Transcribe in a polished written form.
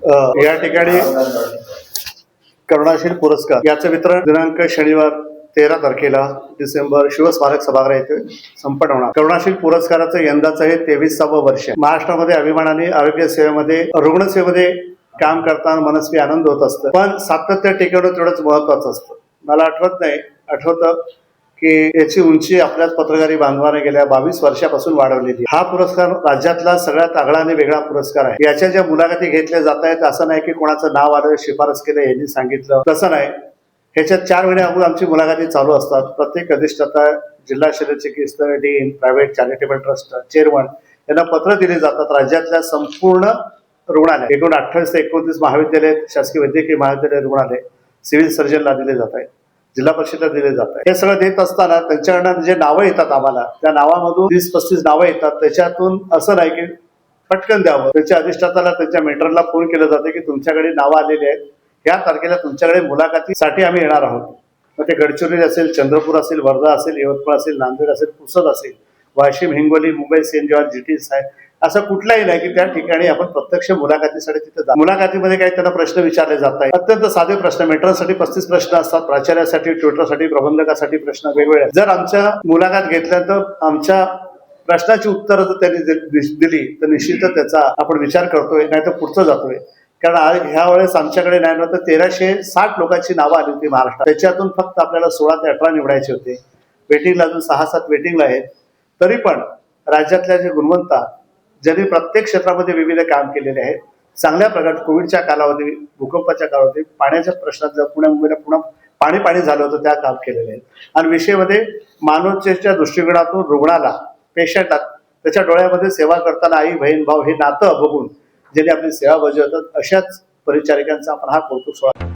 या ठिकाणी करुणाशील पुरस्कार याचं वितरण दिनांक शनिवार 13 तारखेला डिसेंबर शिवस्मारक सभागृह येथे संपन्न होणार. करुणाशील पुरस्काराचं यंदाचं हे 23वे वर्ष. महाराष्ट्रामध्ये अभिमानाने आरोग्य सेवेमध्ये रुग्णसेवेमध्ये काम करताना मनस्वी आनंद होत असतं, पण सातत्य टिकवणं तेवढंच महत्वाचं असतं. मला आठवतं की याची उंची आपल्याच पत्रकारी बांधवाने गेल्या 22 वर्षापासून वाढवलेली. हा पुरस्कार राज्यातला सगळ्यात आगळा आणि वेगळा पुरस्कार आहे. याच्या ज्या मुलाखती घेतल्या जात आहेत असं नाही की कोणाचं नाव आलं शिफारस केलं यांनी सांगितलं, तसं नाही. ह्याच्यात 4 महिने अगोदर आमची मुलाखती चालू असतात. प्रत्येक अधिष्ठाता, जिल्हा शल्य चिकित्सक, dean, private charitable trust chairman यांना पत्र दिले जातात. राज्यातल्या संपूर्ण रुग्णालय, एकूण 28 ते 29 महाविद्यालय, शासकीय वैद्यकीय महाविद्यालय रुग्णालय, सिव्हिल सर्जनला दिले जात आहेत, जिल्हा परिषदेला दिले जात आहे. हे सगळं देत असताना त्यांच्याकडनं जे नावं येतात आम्हाला, त्या नावामधून 30-35 नावं येतात. त्याच्यातून असं नाही की पटकन द्यावं. त्याच्या अधिष्ठाताला, त्यांच्या मेंटरला फोन केलं जातं की तुमच्याकडे नावं आलेली आहेत, या तारखेला तुमच्याकडे मुलाखतीसाठी आम्ही येणार आहोत. मग ते गडचिरोली असेल, चंद्रपूर असेल, वर्धा असेल, यवतमाळ असेल, नांदेड असेल, पुसद असेल, Washim, Hingoli, Mumbai, saint George, GT आहे, असं कुठलाही नाही की त्या ठिकाणी आपण प्रत्यक्ष मुलाखतीसाठी तिथे जा. मुलाखतीमध्ये काही त्यांना प्रश्न विचारले जात आहेत, अत्यंत साधे प्रश्न. मेंटरसाठी 35 प्रश्न असतात, प्राचार्यासाठी, ट्युटरसाठी, प्रबंधकासाठी प्रश्न वेगवेगळे. जर आमच्या मुलाखत घेतल्यानंतर आमच्या प्रश्नाची उत्तरं जर त्यांनी दिली तर निश्चितच त्याचा आपण विचार करतोय, नाही तर पुढचं जातोय. कारण ह्या वेळेस आमच्याकडे नाही तर 1360 लोकांची नावं आली होती महाराष्ट्रात. त्याच्यातून फक्त आपल्याला 16 ते 18 निवडायचे होते. वेटिंगला अजून 6-7 वेटिंगला आहेत. तरी पण राज्यातल्या जे गुणवंता, ज्यांनी प्रत्येक क्षेत्रामध्ये विविध काम केलेले आहेत, चांगल्या प्रकारे कोविडच्या कालावधी, भूकंपाच्या कालावधी, पाण्याच्या प्रश्नात जर पुण्या मुंबईला पुन्हा पाणी झालं होतं, त्या काम केलेले आहेत. आणि विषयामध्ये मानवतेच्या दृष्टिकोनातून रुग्णाला, पेशंटला त्याच्या डोळ्यामध्ये सेवा करताना आई, बहीण, भाऊ हे नातं बघून ज्यांनी आपली सेवा बजावतात, अशाच परिचारिकांचा आपण हा कौतुक सोहळा